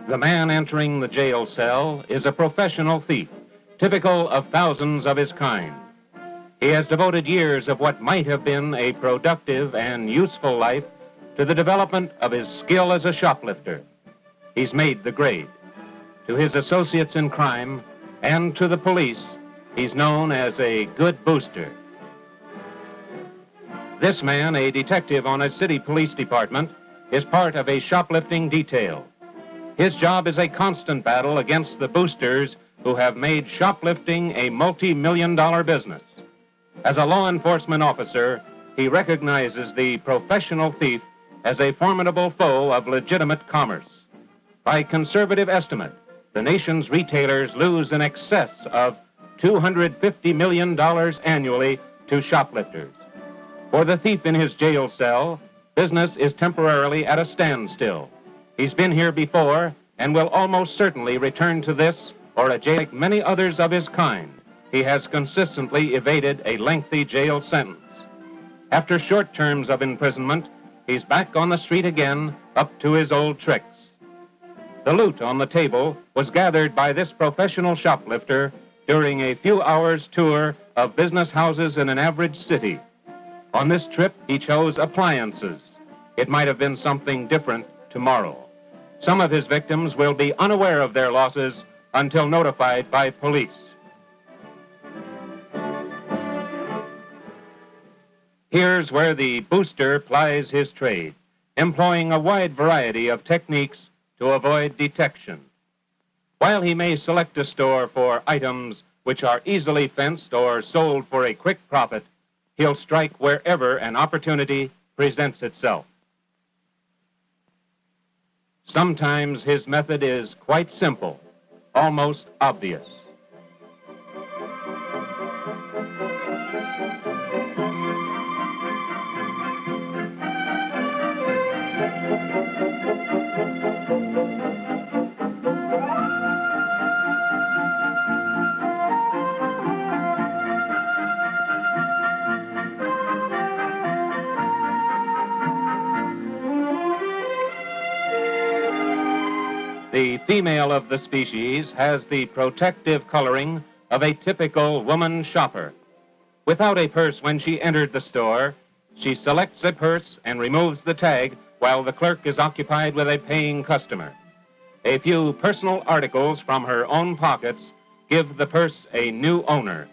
The man entering the jail cell is a professional thief, typical of thousands of his kind. He has devoted years of what might have been a productive and useful life to the development of his skill as a shoplifter. He's made the grade. To his associates in crime and to the police, he's known as a good booster. This man, a detective on a city police department, is part of a shoplifting detail. His job is a constant battle against the boosters who have made shoplifting a multi-million-dollar business. As a law enforcement officer, he recognizes the professional thief as a formidable foe of legitimate commerce. By conservative estimate, the nation's retailers lose in excess of $250 million annually to shoplifters. For the thief in his jail cell, business is temporarily at a standstill. He's been here before and will almost certainly return to this or a jail like many others of his kind. He has consistently evaded a lengthy jail sentence. After short terms of imprisonment, he's back on the street again, up to his old tricks. The loot on the table was gathered by this professional shoplifter during a few hours' tour of business houses in an average city. On this trip, he chose appliances. It might have been something different tomorrow. Some of his victims will be unaware of their losses until notified by police. Here's where the booster plies his trade, employing a wide variety of techniques to avoid detection. While he may select a store for items which are easily fenced or sold for a quick profit, he'll strike wherever an opportunity presents itself. Sometimes his method is quite simple, almost obvious. The female of the species has the protective coloring of a typical woman shopper. Without a purse when she entered the store, she selects a purse and removes the tag while the clerk is occupied with a paying customer. A few personal articles from her own pockets give the purse a new owner.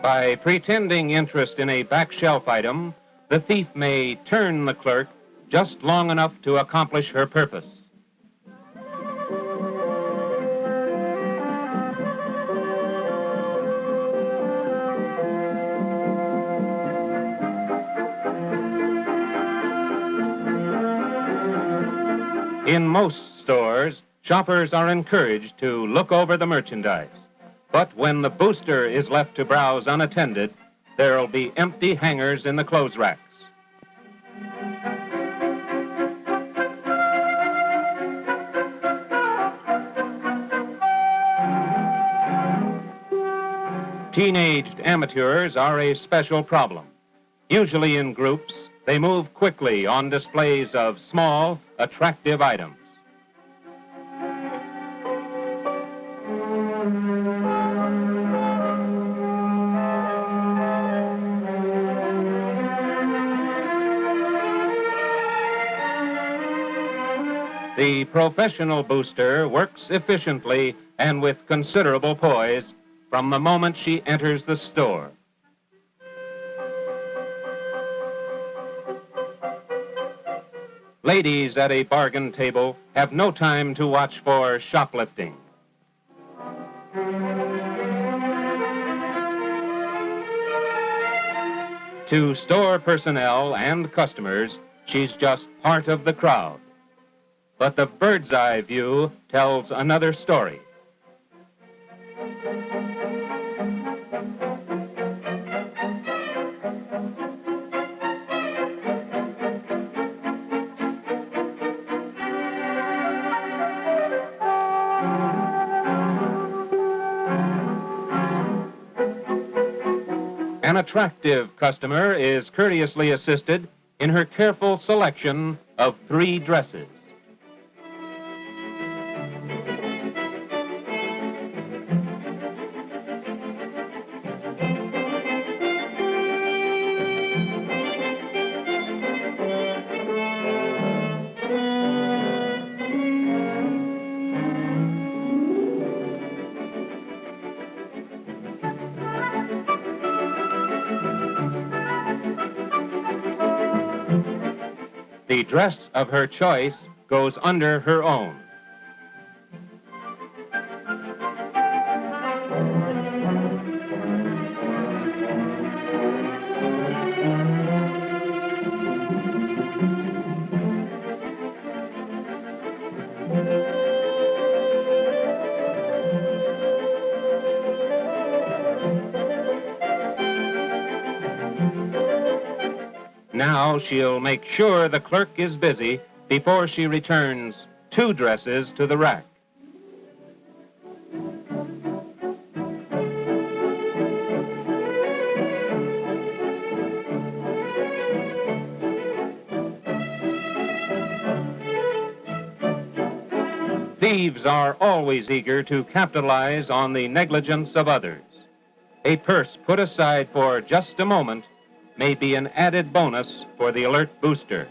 By pretending interest in a back shelf item, the thief may turn the clerk just long enough to accomplish her purpose. In most stores, shoppers are encouraged to look over the merchandise. But when the booster is left to browse unattended, there'll be empty hangers in the clothes racks. Teenaged amateurs are a special problem. Usually in groups, they move quickly on displays of small, attractive items. The professional booster works efficiently and with considerable poise from the moment she enters the store. Ladies at a bargain table have no time to watch for shoplifting. To store personnel and customers, she's just part of the crowd. But the bird's eye view tells another story. An attractive customer is courteously assisted in her careful selection of 3 dresses. The dress of her choice goes under her own. Now she'll make sure the clerk is busy before she returns 2 dresses to the rack. Thieves are always eager to capitalize on the negligence of others. A purse put aside for just a moment may be an added bonus for the alert booster.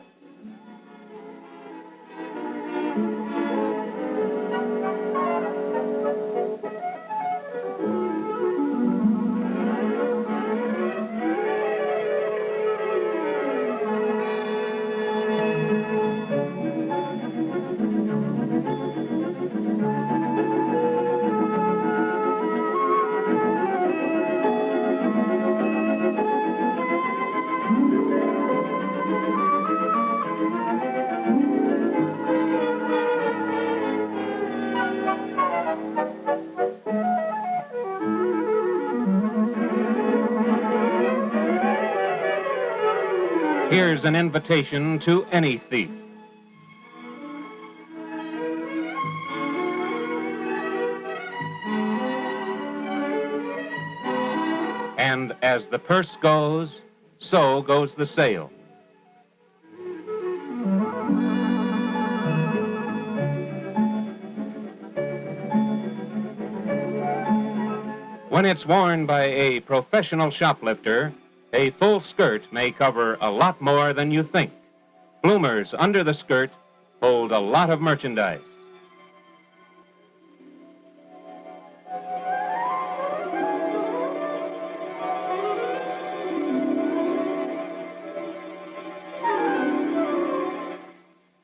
Here's an invitation to any thief. And as the purse goes, so goes the sale. When it's worn by a professional shoplifter, a full skirt may cover a lot more than you think. Bloomers under the skirt hold a lot of merchandise.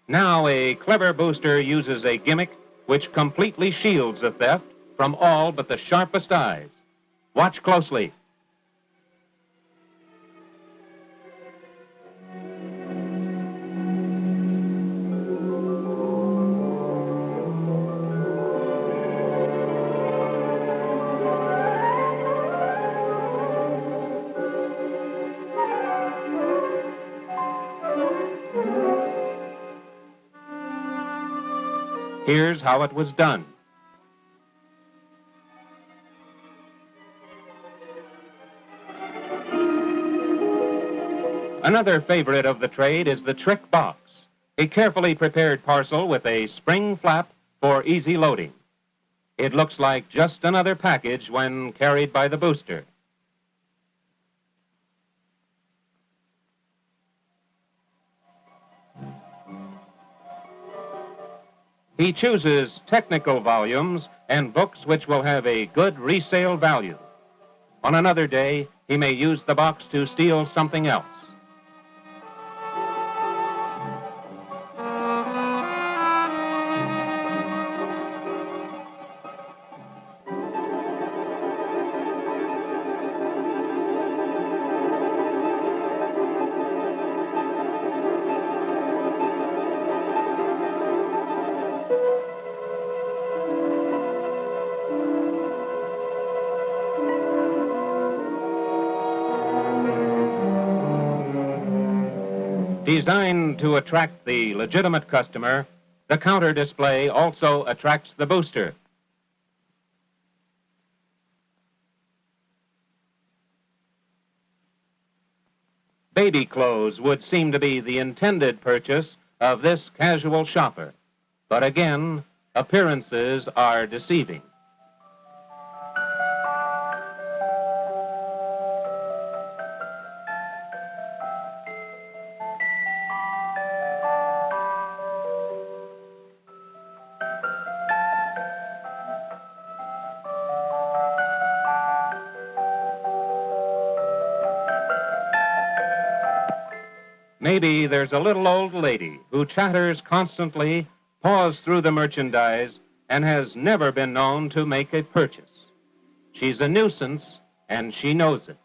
Now a clever booster uses a gimmick which completely shields the theft from all but the sharpest eyes. Watch closely. Here's how it was done. Another favorite of the trade is the trick box, a carefully prepared parcel with a spring flap for easy loading. It looks like just another package when carried by the booster. He chooses technical volumes and books which will have a good resale value. On another day, he may use the box to steal something else. Designed to attract the legitimate customer, the counter display also attracts the booster. Baby clothes would seem to be the intended purchase of this casual shopper. But again, appearances are deceiving. Maybe there's a little old lady who chatters constantly, paws through the merchandise, and has never been known to make a purchase. She's a nuisance, and she knows it.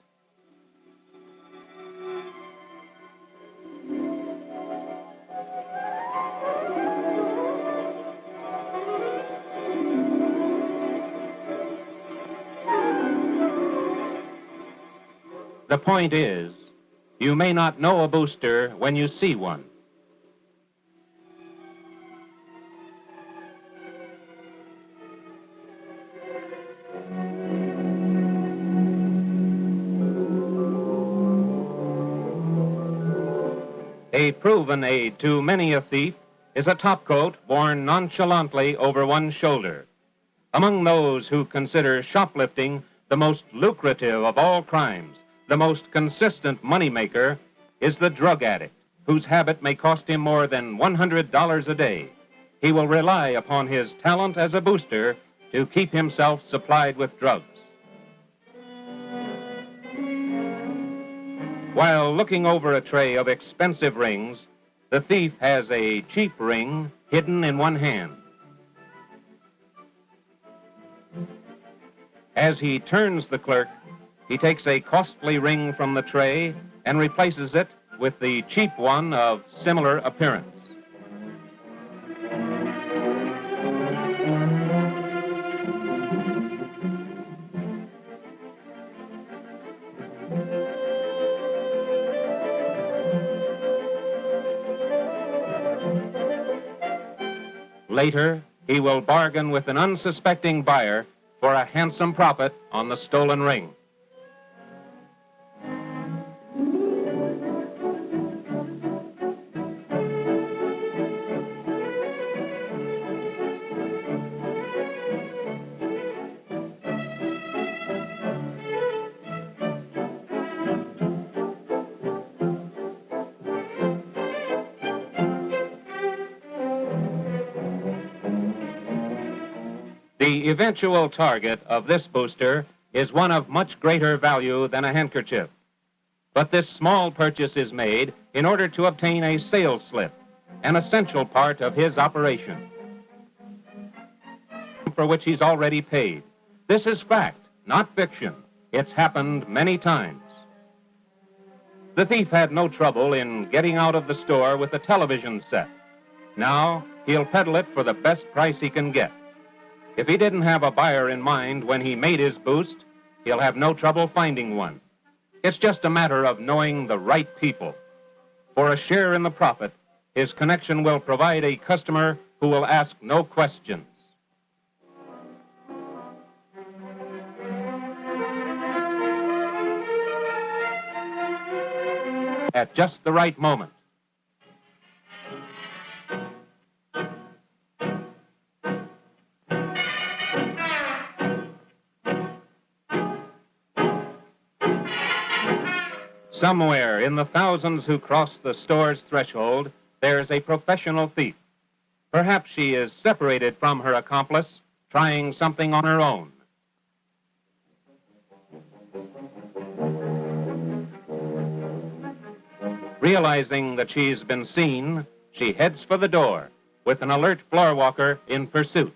The point is, you may not know a booster when you see one. A proven aid to many a thief is a topcoat worn nonchalantly over one's shoulder. Among those who consider shoplifting the most lucrative of all crimes, the most consistent moneymaker, is the drug addict, whose habit may cost him more than $100 a day. He will rely upon his talent as a booster to keep himself supplied with drugs. While looking over a tray of expensive rings, the thief has a cheap ring hidden in one hand. As he turns the clerk, he takes a costly ring from the tray and replaces it with the cheap one of similar appearance. Later, he will bargain with an unsuspecting buyer for a handsome profit on the stolen ring. The eventual target of this booster is one of much greater value than a handkerchief. But this small purchase is made in order to obtain a sales slip, an essential part of his operation, for which he's already paid. This is fact, not fiction. It's happened many times. The thief had no trouble in getting out of the store with a television set. Now he'll peddle it for the best price he can get. If he didn't have a buyer in mind when he made his boost, he'll have no trouble finding one. It's just a matter of knowing the right people. For a share in the profit, his connection will provide a customer who will ask no questions. At just the right moment. Somewhere in the thousands who cross the store's threshold, there's a professional thief. Perhaps she is separated from her accomplice, trying something on her own. Realizing that she's been seen, she heads for the door, with an alert floor walker in pursuit.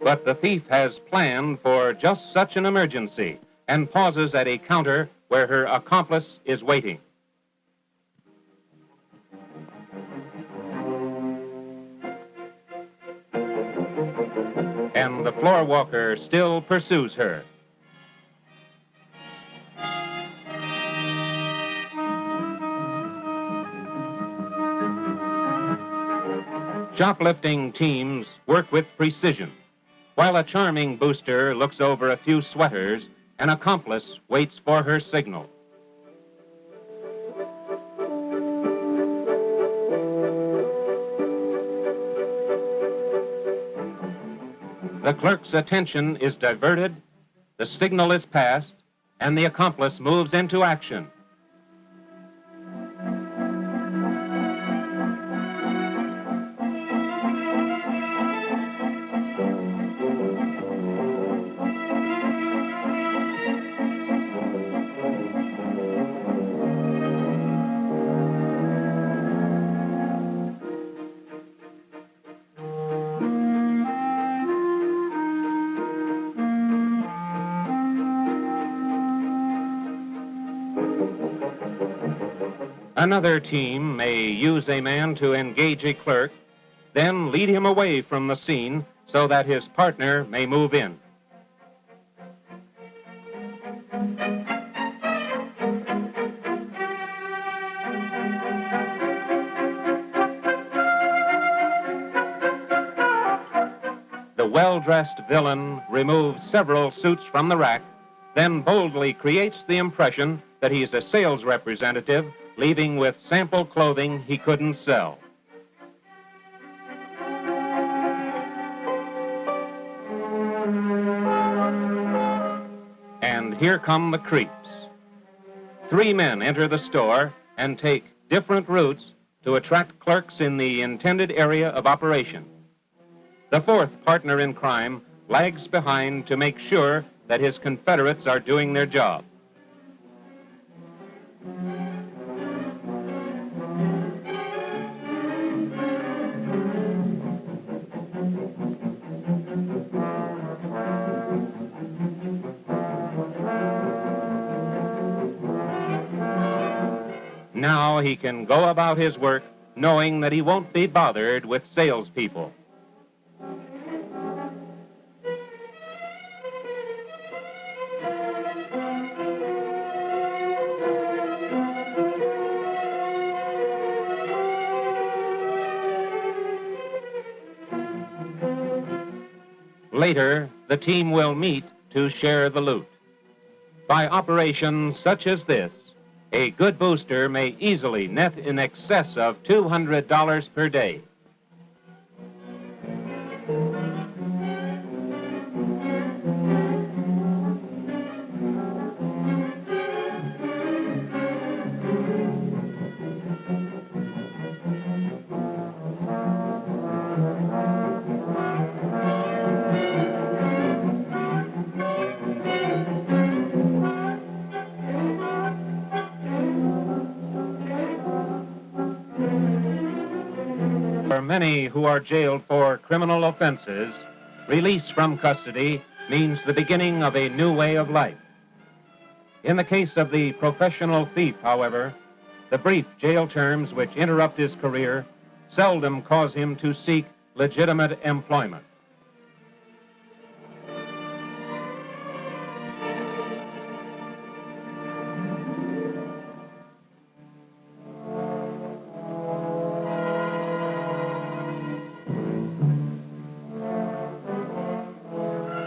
But the thief has planned for just such an emergency and pauses at a counter where her accomplice is waiting. And the floor walker still pursues her. Shoplifting teams work with precision. While a charming booster looks over a few sweaters, an accomplice waits for her signal. The clerk's attention is diverted, the signal is passed, and the accomplice moves into action. Another team may use a man to engage a clerk, then lead him away from the scene so that his partner may move in. The well-dressed villain removes several suits from the rack, then boldly creates the impression that he's a sales representative, leaving with sample clothing he couldn't sell. And here come the creeps. 3 men enter the store and take different routes to attract clerks in the intended area of operation. The 4th partner in crime lags behind to make sure that his confederates are doing their job. Now he can go about his work knowing that he won't be bothered with salespeople. Later, the team will meet to share the loot. By operations such as this, a good booster may easily net in excess of $200 per day. For many who are jailed for criminal offenses, release from custody means the beginning of a new way of life. In the case of the professional thief, however, the brief jail terms which interrupt his career seldom cause him to seek legitimate employment.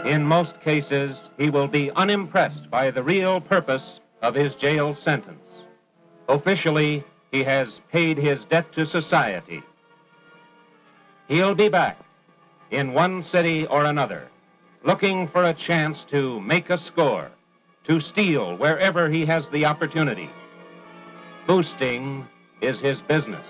In most cases, he will be unimpressed by the real purpose of his jail sentence. Officially, he has paid his debt to society. He'll be back in one city or another, looking for a chance to make a score, to steal wherever he has the opportunity. Boosting is his business.